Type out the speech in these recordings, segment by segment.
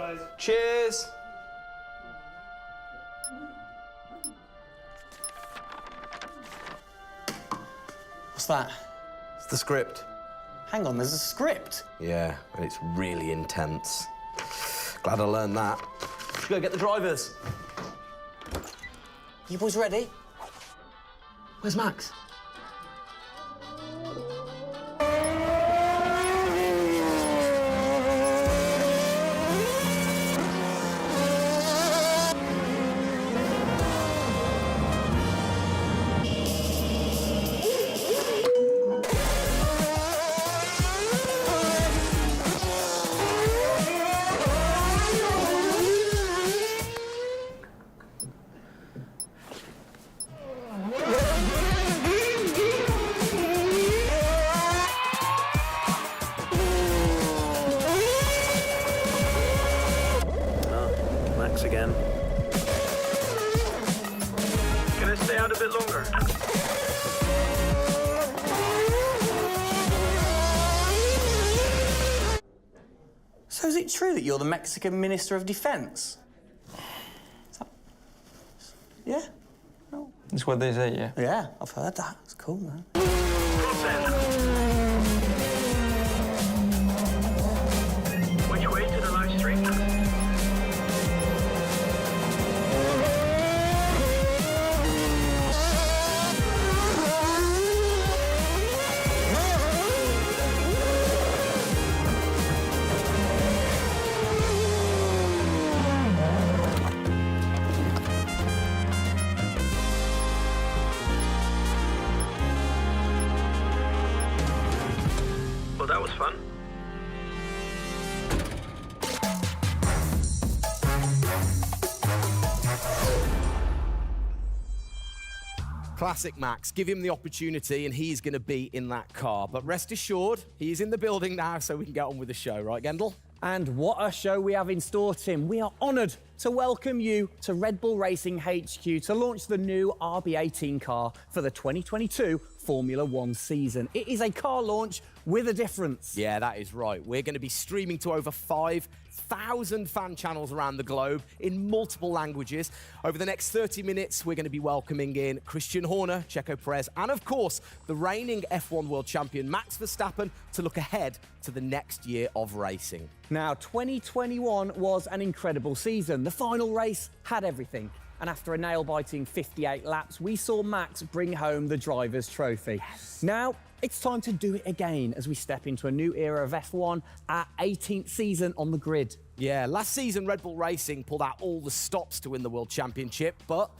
guys. Cheers. What's that? It's the script. Hang on, there's a script. Yeah, and it's really intense. Glad I learned that. Should go get the drivers. You boys ready? Where's Max? Again. Can I stay out a bit longer? So is it true that you're the Mexican Minister of Defense? Yeah? No. That's what they say, yeah. Yeah, I've heard that. It's cool, man. Which way to the live stream? Well, that was fun. Classic Max. Give him the opportunity and he's going to be in that car. But rest assured, he's in the building now, so we can get on with the show, right, Gendel? And what a show we have in store, Tim. We are honoured to welcome you to Red Bull Racing HQ to launch the new RB18 car for the 2022 Formula One season. It is a car launch with a difference. Yeah, that is right. We're going to be streaming to over 5,000 fan channels around the globe in multiple languages. Over the next 30 minutes, we're going to be welcoming in Christian Horner, Checo Perez, and of course, the reigning F1 world champion Max Verstappen to look ahead to the next year of racing. Now, 2021 was an incredible season. The final race had everything. And after a nail-biting 58 laps, we saw Max bring home the Drivers' Trophy. Yes. Now, it's time to do it again as we step into a new era of F1, our 18th season on the grid. Yeah, last season Red Bull Racing pulled out all the stops to win the World Championship, but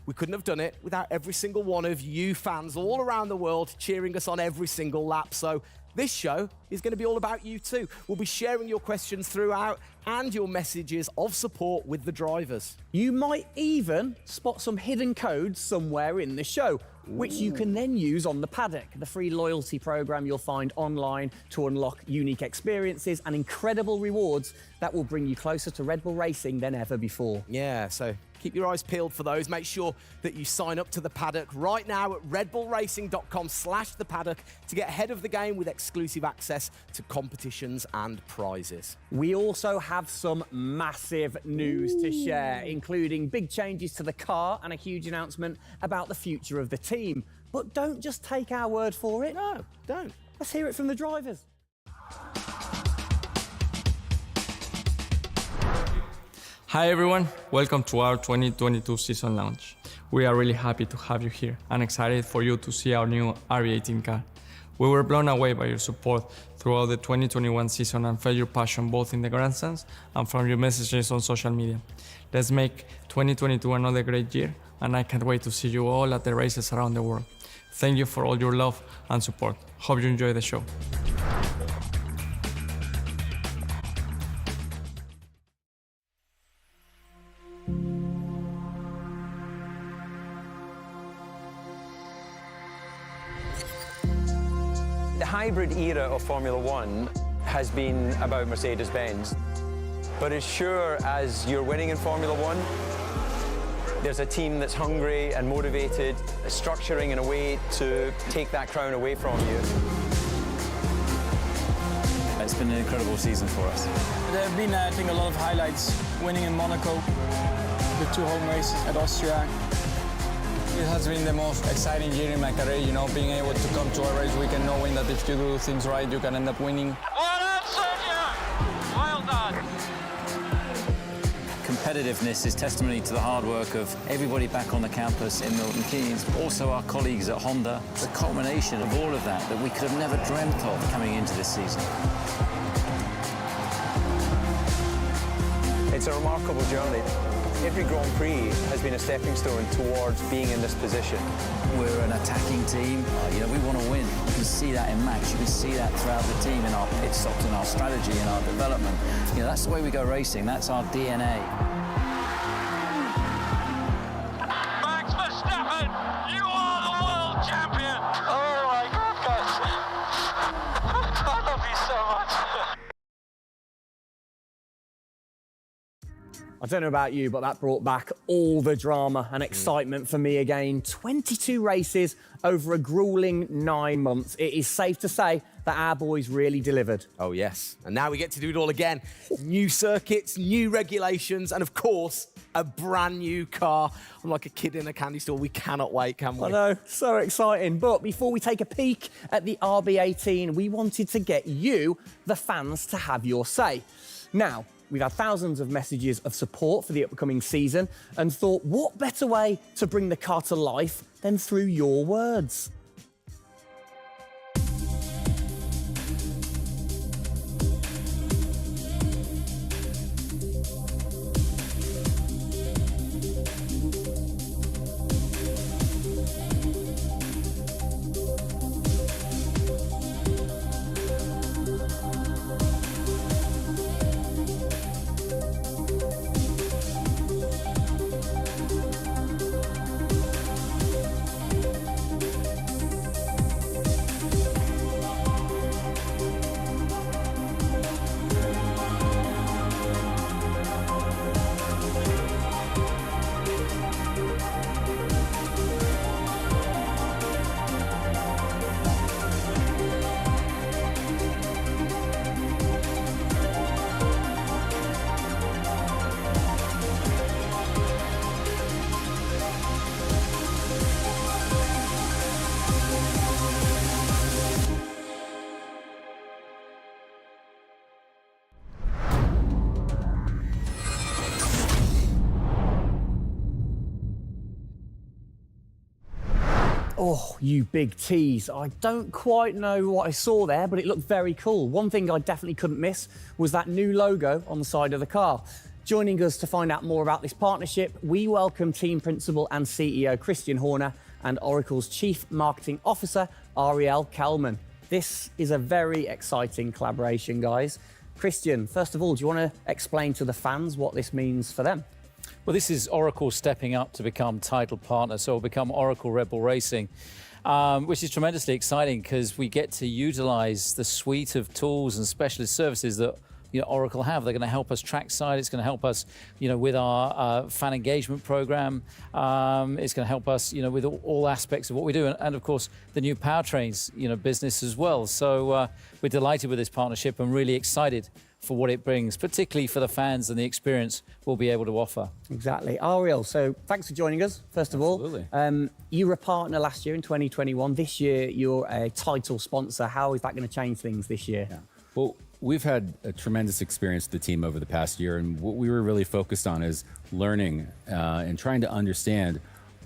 we couldn't have done it without every single one of you fans all around the world cheering us on every single lap. So this show is going to be all about you too. We'll be sharing your questions throughout and your messages of support with the drivers. You might even spot some hidden codes somewhere in the show, which you can then use on the paddock, the free loyalty program you'll find online to unlock unique experiences and incredible rewards that will bring you closer to Red Bull Racing than ever before. Yeah, so keep your eyes peeled for those. Make sure that you sign up to the paddock right now at redbullracing.com/thepaddock to get ahead of the game with exclusive access to competitions and prizes. We also have some massive news to share, including big changes to the car and a huge announcement about the future of the team. But don't just take our word for it. No, don't. Let's hear it from the drivers. Hi everyone, welcome to our 2022 season launch. We are really happy to have you here and excited for you to see our new RB18 car. We were blown away by your support throughout the 2021 season and felt your passion both in the grandstands and from your messages on social media. Let's make 2022 another great year, and I can't wait to see you all at the races around the world. Thank you for all your love and support. Hope you enjoy the show. The hybrid era of Formula One has been about Mercedes-Benz. But as sure as you're winning in Formula One, there's a team that's hungry and motivated, structuring in a way to take that crown away from you. It's been an incredible season for us. There have been, I think, a lot of highlights. Winning in Monaco, the 2 home races at Austria. It has been the most exciting year in my career, you know, being able to come to a race weekend knowing that if you do things right, you can end up winning. Well done, Sergio! Well done. Competitiveness is testimony to the hard work of everybody back on the campus in Milton Keynes, also our colleagues at Honda. It's a culmination of all of that we could have never dreamt of coming into this season. It's a remarkable journey. Every Grand Prix has been a stepping stone towards being in this position. We're an attacking team. You know, we want to win. You can see that in Max. You can see that throughout the team in our pit stops, in our strategy, in our development. You know, that's the way we go racing. That's our DNA. Max Verstappen, you are the world champion! Oh my goodness! I love you so much. I don't know about you, but that brought back all the drama and excitement for me again. 22 races over a grueling 9 months. It is safe to say that our boys really delivered. Oh, yes. And now we get to do it all again. New circuits, new regulations, and of course, a brand new car. I'm like a kid in a candy store. We cannot wait, can we? I know, so exciting. But before we take a peek at the RB18, we wanted to get you, the fans, to have your say. Now, we've had thousands of messages of support for the upcoming season and thought, what better way to bring the car to life than through your words? Oh, you big tease. I don't quite know what I saw there, but it looked very cool. One thing I definitely couldn't miss was that new logo on the side of the car. Joining us to find out more about this partnership, we welcome Team Principal and CEO Christian Horner and Oracle's Chief Marketing Officer, Ariel Kelman. This is a very exciting collaboration, guys. Christian, first of all, do you want to explain to the fans what this means for them? Well, this is Oracle stepping up to become title partner, so it'll become Oracle Red Bull Racing, which is tremendously exciting because we get to utilize the suite of tools and specialist services that Oracle have. They're going to help us trackside. It's going to help us, with our fan engagement program. It's going to help us, with all aspects of what we do, and of course the new powertrains, business as well. So we're delighted with this partnership and really excited for what it brings, particularly for the fans and the experience we'll be able to offer. Exactly. Ariel, so thanks for joining us, first of all. Absolutely. You were a partner last year in 2021. This year, you're a title sponsor. How is that going to change things this year? Yeah. Well, we've had a tremendous experience with the team over the past year, and what we were really focused on is learning and trying to understand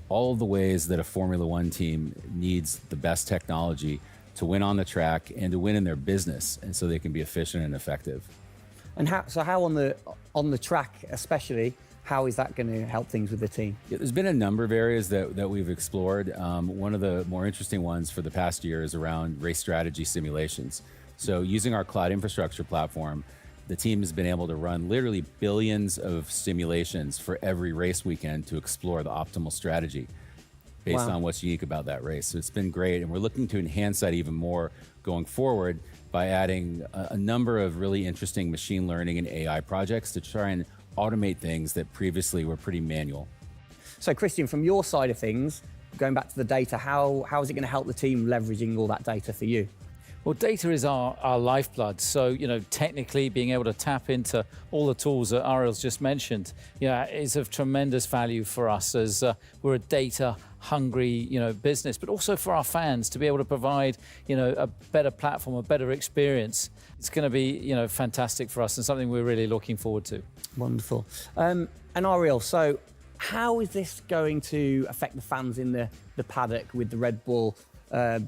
all of the ways that a Formula One team needs the best technology to win on the track and to win in their business, and so they can be efficient and effective. And how on the track especially, how is that going to help things with the team? Yeah, there's been a number of areas that we've explored. One of the more interesting ones for the past year is around race strategy simulations. So using our cloud infrastructure platform, the team has been able to run literally billions of simulations for every race weekend to explore the optimal strategy based on what's unique about that race. So it's been great, and we're looking to enhance that even more going forward by adding a number of really interesting machine learning and AI projects to try and automate things that previously were pretty manual. So Christian, from your side of things, going back to the data, how is it going to help the team leveraging all that data for you? Well, data is our lifeblood. So, technically being able to tap into all the tools that Ariel's just mentioned, is of tremendous value for us as we're a data-hungry, business, but also for our fans to be able to provide, a better platform, a better experience. It's going to be, fantastic for us and something we're really looking forward to. Wonderful. And Ariel, so how is this going to affect the fans in the paddock with the Red Bull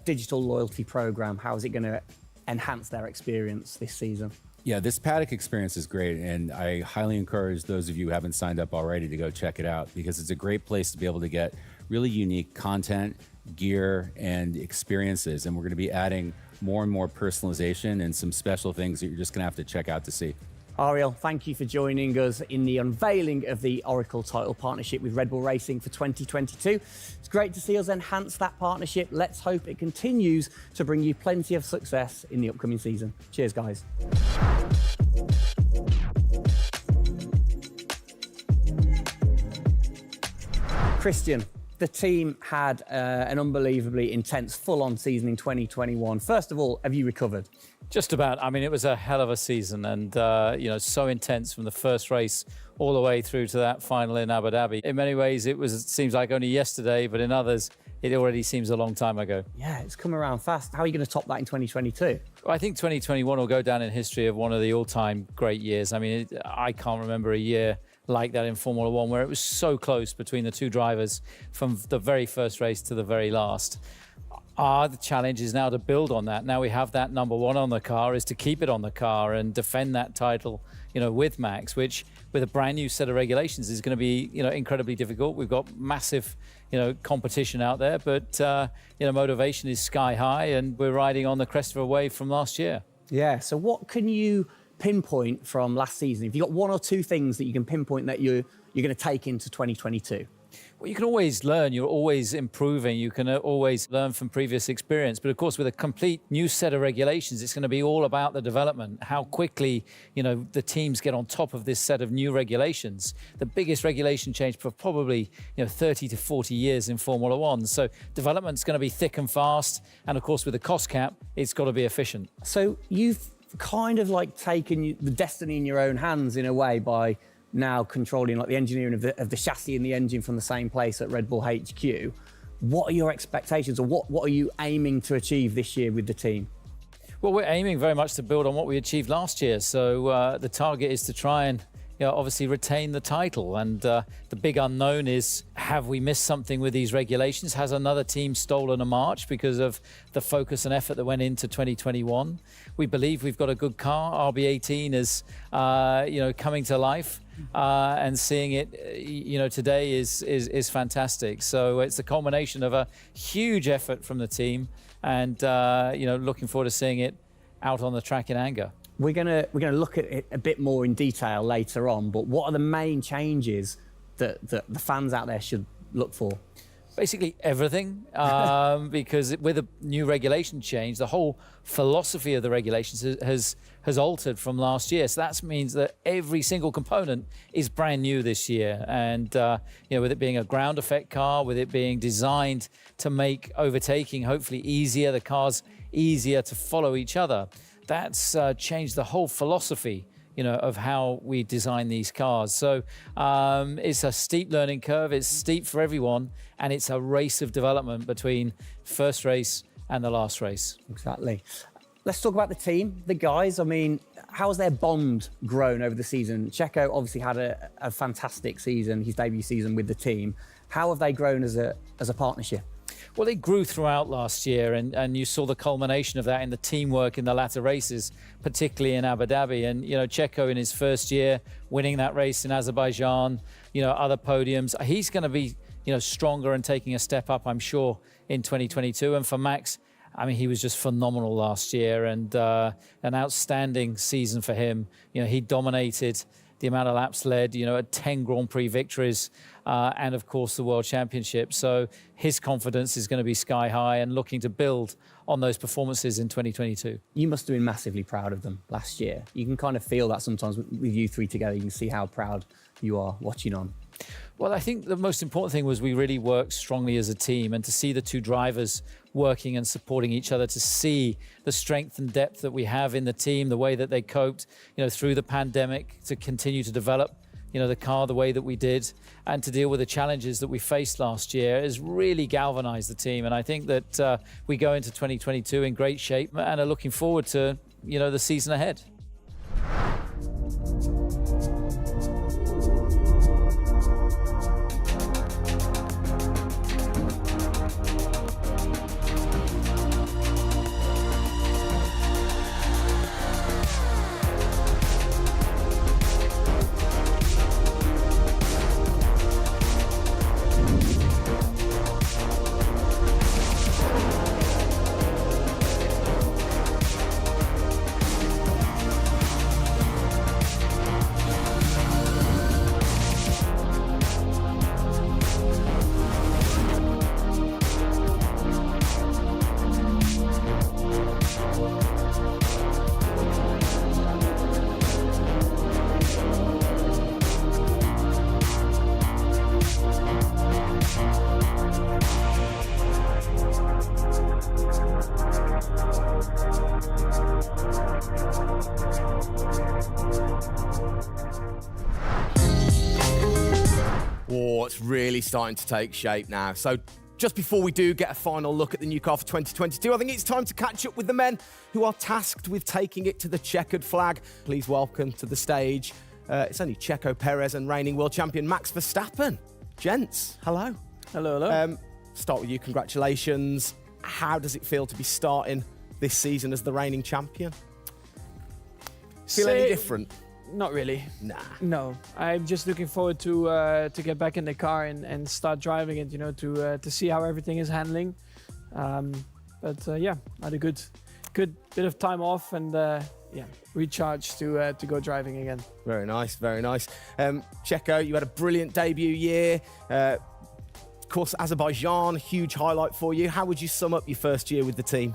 digital loyalty program? How is it going to enhance their experience this season? Yeah, this paddock experience is great, and I highly encourage those of you who haven't signed up already to go check it out, because it's a great place to be able to get really unique content, gear, and experiences. And we're going to be adding more and more personalization and some special things that you're just going to have to check out to see. Ariel, thank you for joining us in the unveiling of the Oracle title partnership with Red Bull Racing for 2022. It's great to see us enhance that partnership. Let's hope it continues to bring you plenty of success in the upcoming season. Cheers, guys. Christian, the team had an unbelievably intense, full-on season in 2021. First of all, have you recovered? Just about. I mean, it was a hell of a season and, so intense from the first race all the way through to that final in Abu Dhabi. In many ways, it seems like only yesterday, but in others, it already seems a long time ago. Yeah, it's come around fast. How are you going to top that in 2022? Well, I think 2021 will go down in history of one of the all-time great years. I mean, I can't remember a year like that in Formula One where it was so close between the two drivers from the very first race to the very last. The challenge is now to build on that. Now we have that number one on the car, is to keep it on the car and defend that title, with Max, which with a brand new set of regulations is going to be, incredibly difficult. We've got massive, competition out there, but, motivation is sky high and we're riding on the crest of a wave from last year. Yeah, so what can you pinpoint from last season? If you've got one or two things that you can pinpoint that you're going to take into 2022? Well, you can always learn. You're always improving. You can always learn from previous experience. But of course, with a complete new set of regulations, it's going to be all about the development, how quickly, the teams get on top of this set of new regulations. The biggest regulation change for probably, 30 to 40 years in Formula One. So development's going to be thick and fast. And of course, with the cost cap, it's got to be efficient. So you've kind of like taken the destiny in your own hands in a way by now controlling like the engineering of the chassis and the engine from the same place at Red Bull HQ. What are your expectations, or what are you aiming to achieve this year with the team? Well, we're aiming very much to build on what we achieved last year. So the target is to try and obviously retain the title. And the big unknown is, have we missed something with these regulations? Has another team stolen a march because of the focus and effort that went into 2021? We believe we've got a good car. RB18 is, coming to life. And seeing it, today is fantastic. So it's a culmination of a huge effort from the team, and looking forward to seeing it out on the track in anger. We're gonna look at it a bit more in detail later on. But what are the main changes that the fans out there should look for? Basically everything, because with a new regulation change, the whole philosophy of the regulations has altered from last year. So that means that every single component is brand new this year. And with it being a ground effect car, with it being designed to make overtaking hopefully easier, the cars easier to follow each other, that's changed the whole philosophy of how we design these cars. So it's a steep learning curve. It's steep for everyone, and it's a race of development between first race and the last race. Exactly. Let's talk about the team, the guys. I mean, how's their bond grown over the season? Checo obviously had a fantastic season, his debut season with the team. How have they grown as a partnership? Well, they grew throughout last year, and you saw the culmination of that in the teamwork in the latter races, particularly in Abu Dhabi. And, Checo in his first year, winning that race in Azerbaijan, other podiums. He's going to be, stronger and taking a step up, I'm sure, in 2022. And for Max, I mean, he was just phenomenal last year, and an outstanding season for him. He dominated the amount of laps led, 10 Grand Prix victories, and of course the World Championship. So his confidence is going to be sky high and looking to build on those performances in 2022. You must have been massively proud of them last year. You can kind of feel that sometimes with you three together. You can see how proud you are watching on. Well, I think the most important thing was we really worked strongly as a team, and to see the two drivers working and supporting each other, to see the strength and depth that we have in the team, the way that they coped, through the pandemic, to continue to develop, the car the way that we did, and to deal with the challenges that we faced last year has really galvanized the team. And I think that we go into 2022 in great shape and are looking forward to, the season ahead. Oh, it's really starting to take shape now. So just before we do get a final look at the new car for 2022, I think it's time to catch up with the men who are tasked with taking it to the checkered flag. Please welcome to the stage, it's only Checo Perez and reigning world champion Max Verstappen. Gents, hello. Hello, hello. Start with you, congratulations. How does it feel to be starting this season as the reigning champion? Feel any different? Not really. Nah. No, I'm just looking forward to get back in the car and start driving it. To see how everything is handling. Yeah, I had a good bit of time off and recharge to go driving again. Very nice, very nice. Checo, you had a brilliant debut year. Of course, Azerbaijan, huge highlight for you. How would you sum up your first year with the team?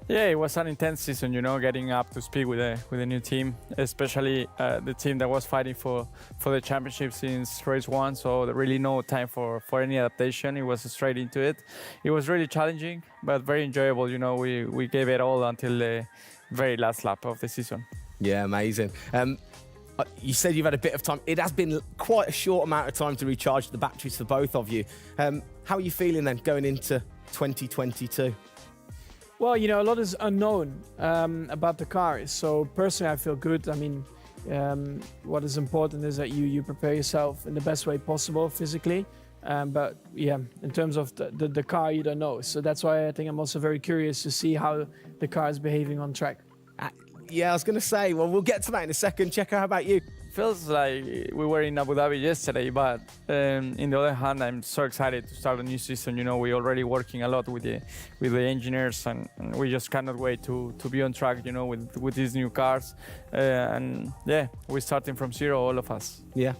Yeah, it was an intense season, getting up to speed with a new team, especially the team that was fighting for the championship since race one. So there really no time for any adaptation. It was straight into it. It was really challenging, but very enjoyable. We gave it all until the very last lap of the season. Yeah, amazing. You said you've had a bit of time. It has been quite a short amount of time to recharge the batteries for both of you. How are you feeling then going into 2022? Well, a lot is unknown about the car. So personally, I feel good. I mean, what is important is that you prepare yourself in the best way possible physically. But yeah, in terms of the car, you don't know. So that's why I think I'm also very curious to see how the car is behaving on track. Yeah, I was going to say, well, we'll get to that in a second. Checo, how about you? Feels like we were in Abu Dhabi yesterday, but in the other hand, I'm so excited to start a new season. We're already working a lot with the engineers, and we just cannot wait to be on track. With these new cars, and yeah, we're starting from zero, all of us. Yeah.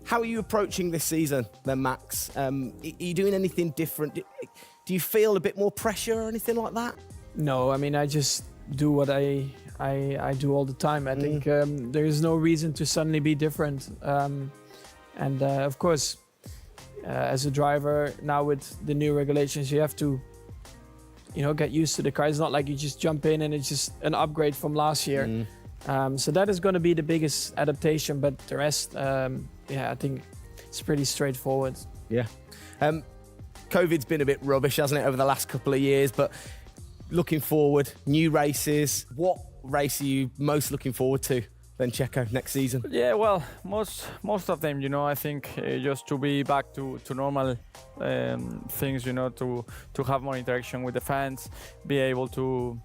How are you approaching this season, then, Max? Are you doing anything different? Do you feel a bit more pressure or anything like that? No, I mean, I just do what I do all the time. I think there is no reason to suddenly be different. Of course, as a driver now with the new regulations, you have to, get used to the car. It's not like you just jump in and it's just an upgrade from last year. So that is going to be the biggest adaptation. But the rest, I think it's pretty straightforward. Yeah. COVID's been a bit rubbish, hasn't it, over the last couple of years? But looking forward, new races. What race are you most looking forward to then, Checo, next season? Yeah, well, most of them, I think just to be back to normal things, to have more interaction with the fans, be able to,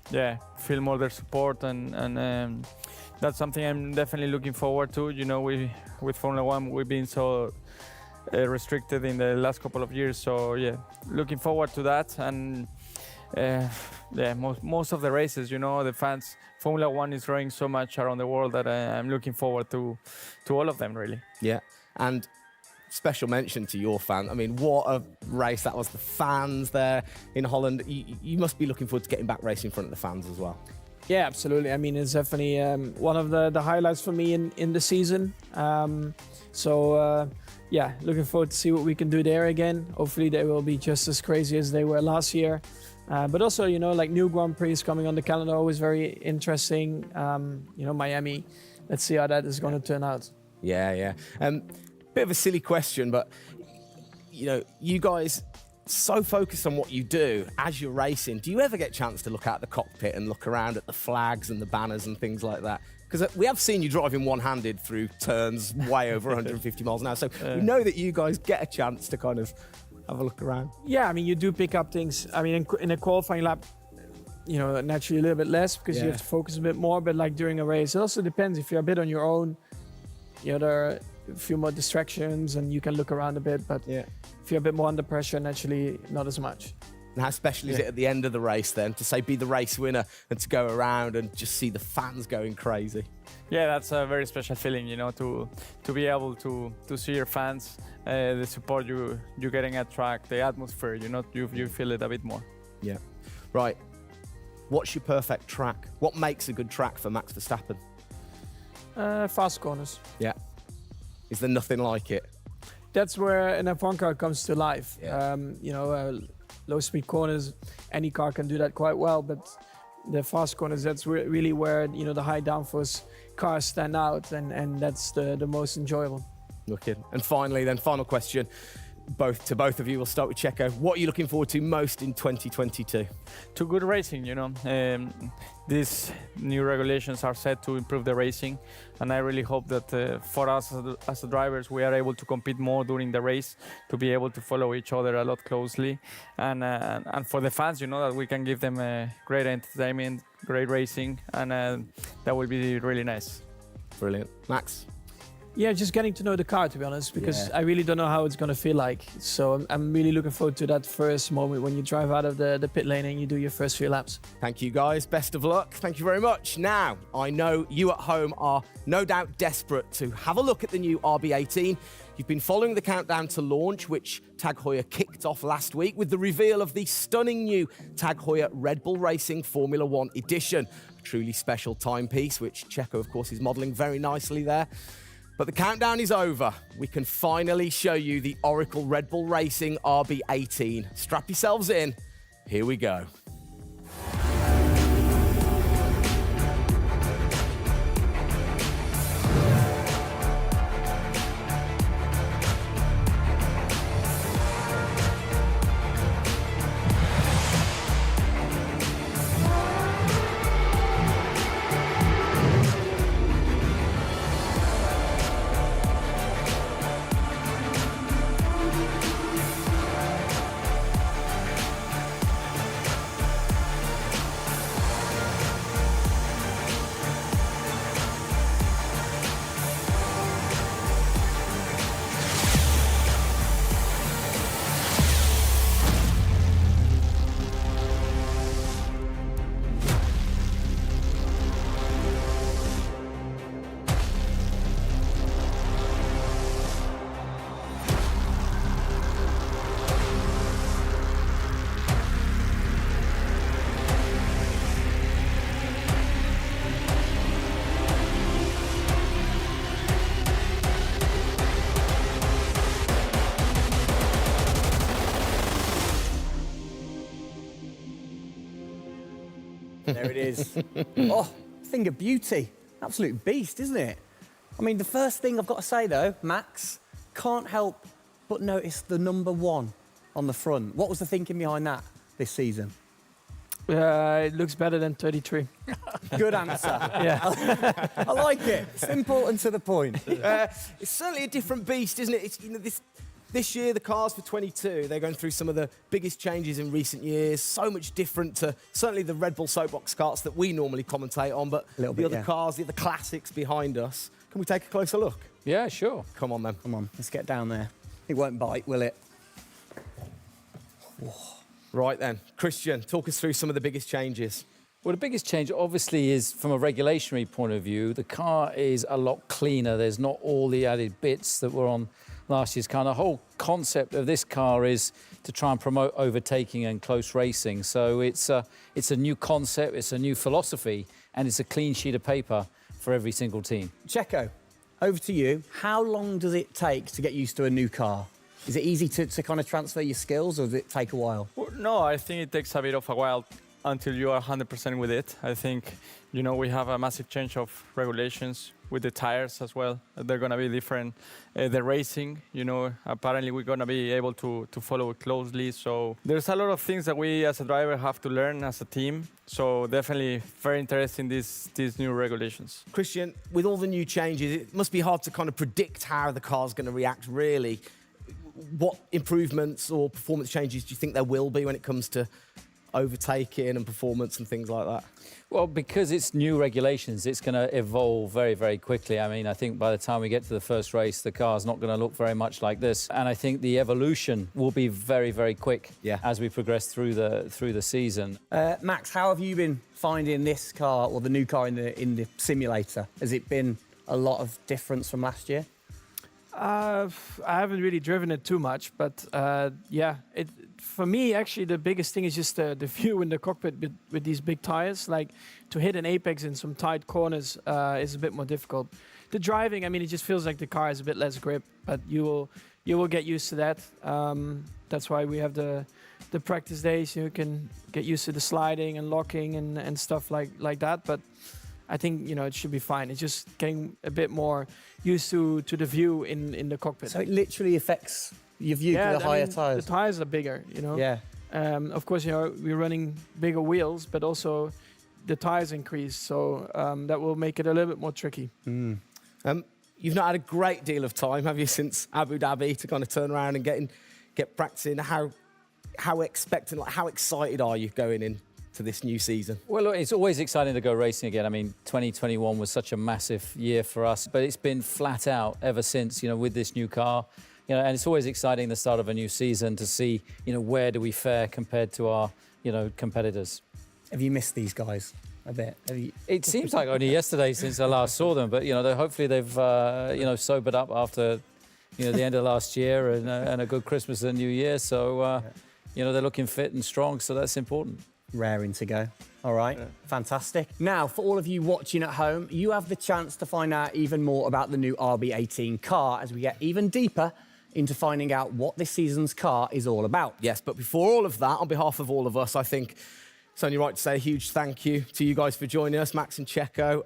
feel more their support, and that's something I'm definitely looking forward to. With Formula One, we've been so restricted in the last couple of years, so yeah, looking forward to that. And most of the races, the fans, Formula One is growing so much around the world that I'm looking forward to all of them, really. Yeah, and special mention to your fan. I mean, what a race that was. The fans there in Holland. You must be looking forward to getting back racing in front of the fans as well. Yeah, absolutely. I mean, it's definitely one of the highlights for me in the season. yeah, looking forward to see what we can do there again. Hopefully they will be just as crazy as they were last year. But also, you know, like new Grand Prix coming on the calendar, always very interesting. You know, Miami. Let's see how that is going to turn out. Yeah. Bit of a silly question, but you know, you guys so focused on what you do as you're racing. Do you ever get a chance to look out the cockpit and look around at the flags and the banners and things like that? Because we have seen you driving one-handed through turns way over 150 miles an hour. So we know that you guys get a chance to kind of have a look around. Yeah, I mean, you do pick up things. I mean, in a qualifying lap, you know, naturally a little bit less because you have to focus a bit more. But like during a race, it also depends. If you're a bit on your own, you know, there are a few more distractions and you can look around a bit. But if you're a bit more under pressure, naturally not as much. And how special is it at the end of the race then to say be the race winner and to go around and just see the fans going crazy? Yeah, that's a very special feeling, you know, to be able to see your fans, the support you're getting at track, the atmosphere, you know, you feel it a bit more. Yeah. Right. What's your perfect track? What makes a good track for Max Verstappen? Fast corners. Yeah. Is there nothing like it? That's where an F1 car comes to life. Yeah. You know, low speed corners, any car can do that quite well, but the fast corners, that's really where, you know, the high downforce cars stand out, and that's the most enjoyable. Wicked. And finally then, final question, both of you. We'll start with Checo. What are you looking forward to most in 2022? To good racing, you know. These new regulations are set to improve the racing, and I really hope that for us as the drivers, we are able to compete more during the race, to be able to follow each other a lot closely, and for the fans, you know, that we can give them great entertainment, great racing, and that will be really nice. Brilliant. Max? Yeah, just getting to know the car, to be honest, because I really don't know how it's going to feel like. So I'm really looking forward to that first moment when you drive out of the pit lane and you do your first few laps. Thank you, guys. Best of luck. Thank you very much. Now, I know you at home are no doubt desperate to have a look at the new RB18. You've been following the countdown to launch, which Tag Heuer kicked off last week with the reveal of the stunning new Tag Heuer Red Bull Racing Formula One edition. A truly special timepiece, which Checo, of course, is modelling very nicely there. But the countdown is over. We can finally show you the Oracle Red Bull Racing RB18. Strap yourselves in. Here we go. There it is. Oh, thing of beauty. Absolute beast, isn't it? I mean, the first thing I've got to say, though, Max, can't help but notice the number 1 on the front. What was the thinking behind that this season? It looks better than 33. Good answer. Yeah. I like it. Simple and to the point. It's certainly a different beast, isn't it? It's, you know, this year, the cars for 22, they're going through some of the biggest changes in recent years. So much different to certainly the Red Bull Soapbox cars that we normally commentate on, but the other cars, the other classics behind us. Can we take a closer look? Yeah, sure. Come on, then. Come on, let's get down there. It won't bite, will it? Right then. Christian, talk us through some of the biggest changes. Well, the biggest change, obviously, is from a regulatory point of view. The car is a lot cleaner. There's not all the added bits that were on last year's car. The whole concept of this car is to try and promote overtaking and close racing. So it's a new concept, it's a new philosophy, and it's a clean sheet of paper for every single team. Checo, over to you. How long does it take to get used to a new car? Is it easy to kind of transfer your skills, or does it take a while? Well, no, I think it takes a bit of a while until you are 100% with it. I think, we have a massive change of regulations with the tires as well. They're going to be different. The racing, apparently we're going to be able to follow it closely. So there's a lot of things that we as a driver have to learn as a team. So definitely very interesting, these new regulations. Christian, with all the new changes, it must be hard to kind of predict how the car's going to react, really. What improvements or performance changes do you think there will be when it comes to overtaking and performance and things like that? Well, because it's new regulations, it's going to evolve very, very quickly. I mean, I think by the time we get to the first race, the car's not going to look very much like this. And I think the evolution will be very, very quick as we progress through the season. Max, how have you been finding this car, or the new car in the simulator? Has it been a lot of difference from last year? I haven't really driven it too much, but for me, actually, the biggest thing is just the view in the cockpit with these big tires. Like, to hit an apex in some tight corners is a bit more difficult. The driving, I mean, it just feels like the car has a bit less grip, but you will get used to that. That's why we have the practice days. You can get used to the sliding and locking and stuff like that. But I think, it should be fine. It's just getting a bit more used to the view in the cockpit. So it literally affects your view to the higher tyres? The tyres are bigger, Yeah. Of course, we're running bigger wheels, but also the tyres increase. So that will make it a little bit more tricky. You've not had a great deal of time, have you, since Abu Dhabi to kind of turn around and get practicing? How expectant, how excited are you going in to this new season? Well, look, it's always exciting to go racing again. I mean, 2021 was such a massive year for us, but it's been flat out ever since, with this new car. And it's always exciting the start of a new season to see, where do we fare compared to our, competitors. Have you missed these guys a bit? It seems like only yesterday since I last saw them, but, hopefully they've, sobered up after, the end of last year and a good Christmas and New Year. So, they're looking fit and strong, so that's important. Raring to go. All right, fantastic. Now, for all of you watching at home, you have the chance to find out even more about the new RB18 car as we get even deeper into finding out what this season's car is all about. Yes, but before all of that, on behalf of all of us, I think it's only right to say a huge thank you to you guys for joining us, Max and Checo.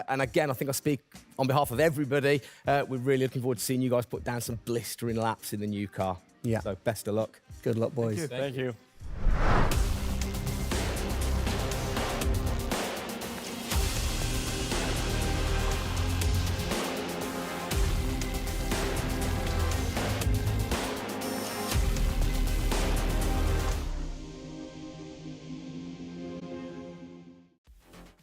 And again, I think I speak on behalf of everybody. We're really looking forward to seeing you guys put down some blistering laps in the new car. Yeah. So best of luck. Good luck, boys. Thank you.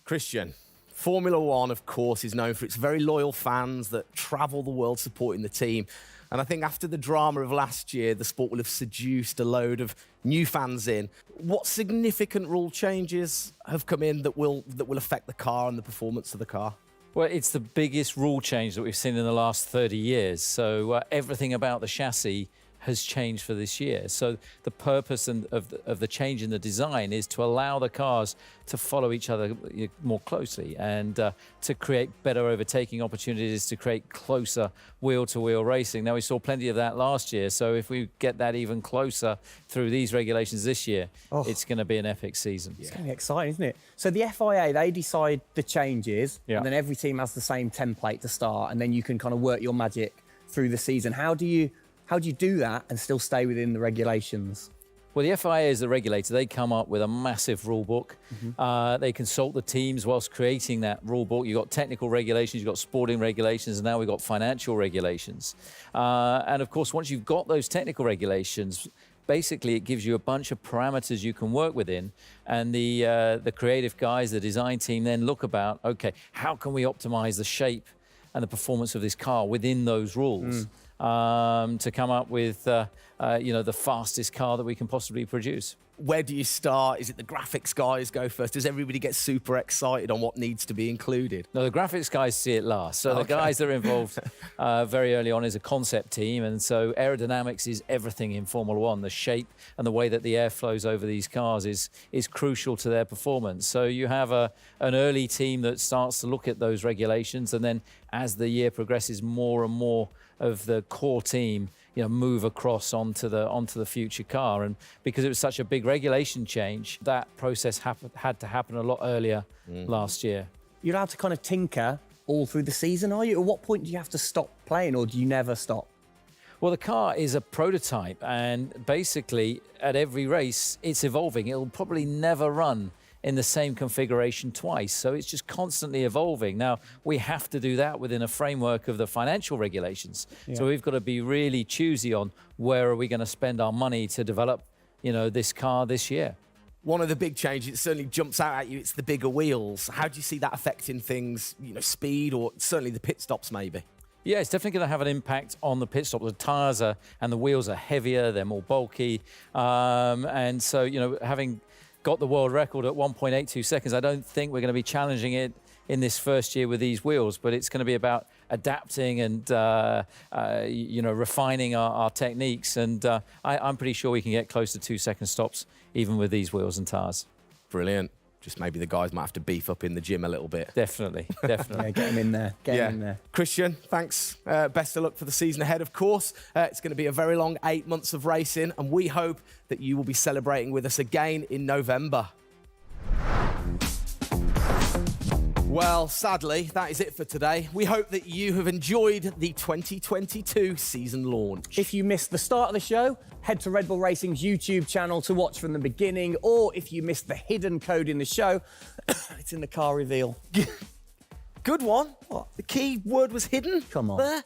Christian, Formula One, of course, is known for its very loyal fans that travel the world supporting the team. And I think after the drama of last year, the sport will have seduced a load of new fans in. What significant rule changes have come in that will affect the car and the performance of the car? Well, it's the biggest rule change that we've seen in the last 30 years. So everything about the chassis has changed for this year. So the purpose of the change in the design is to allow the cars to follow each other more closely and to create better overtaking opportunities, to create closer wheel-to-wheel racing. Now, we saw plenty of that last year, so if we get that even closer through these regulations this year, it's going to be an epic season. It's going to be exciting, isn't it? So the FIA, they decide the changes, Yeah. and then every team has the same template to start, and then you can kind of work your magic through the season. How do you do that and still stay within the regulations? Well, the FIA is the regulator. They come up with a massive rule book. They consult the teams whilst creating that rule book. You've got technical regulations, you've got sporting regulations, and now we've got financial regulations. And of course, once you've got those technical regulations, basically it gives you a bunch of parameters you can work within. And the creative guys, the design team then look about, okay, how can we optimize the shape and the performance of this car within those rules? To come up with, the fastest car that we can possibly produce. Where do you start? Is it the graphics guys go first? Does everybody get super excited on what needs to be included? No, the graphics guys see it last. So the guys that are involved very early on is a concept team. And so aerodynamics is everything in Formula One. The shape and the way that the air flows over these cars is crucial to their performance. So you have an early team that starts to look at those regulations. And then as the year progresses, more and more of the core team move across onto the future car. And because it was such a big regulation change, that process had to happen a lot earlier last year. You're allowed to kind of tinker all through the season, are you? At what point do you have to stop playing, or do you never stop? Well, the car is a prototype, and basically at every race, it's evolving. It'll probably never run in the same configuration twice. So it's just constantly evolving. Now, we have to do that within a framework of the financial regulations. Yeah. So we've got to be really choosy on where are we going to spend our money to develop, this car this year. One of the big changes that certainly jumps out at you, it's the bigger wheels. How do you see that affecting things, speed, or certainly the pit stops maybe? Yeah, it's definitely going to have an impact on the pit stop. The tyres and the wheels are heavier, they're more bulky. And so, having got the world record at 1.82 seconds. I don't think we're going to be challenging it in this first year with these wheels, but it's going to be about adapting and refining our techniques. And I'm pretty sure we can get close to 2-second stops even with these wheels and tyres. Brilliant. Just maybe the guys might have to beef up in the gym a little bit. Definitely. Yeah, get them in there. Get them in there. Christian, thanks. Best of luck for the season ahead, of course. It's going to be a very long 8 months of racing, and we hope that you will be celebrating with us again in November. Well, sadly, that is it for today. We hope that you have enjoyed the 2022 season launch. If you missed the start of the show, head to Red Bull Racing's YouTube channel to watch from the beginning, or if you missed the hidden code in the show, it's in the car reveal. Good one. What? The key word was hidden? Come on. There.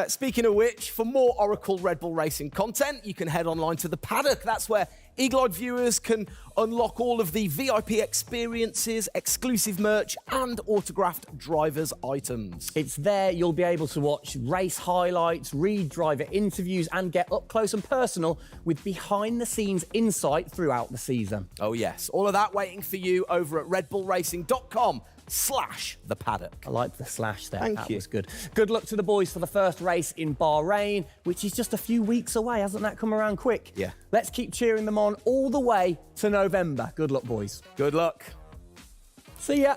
Speaking of which, for more Oracle Red Bull Racing content, you can head online to the paddock. That's where eagle-eyed viewers can unlock all of the VIP experiences, exclusive merch, and autographed drivers' items. It's there you'll be able to watch race highlights, read driver interviews, and get up close and personal with behind-the-scenes insight throughout the season. Oh, yes. All of that waiting for you over at redbullracing.com/the paddock. I like the slash there. Thank you. That was good. Good luck to the boys for the first race in Bahrain, which is just a few weeks away. Hasn't that come around quick? Yeah. Let's keep cheering them on all the way to November. Good luck, boys. Good luck. See ya.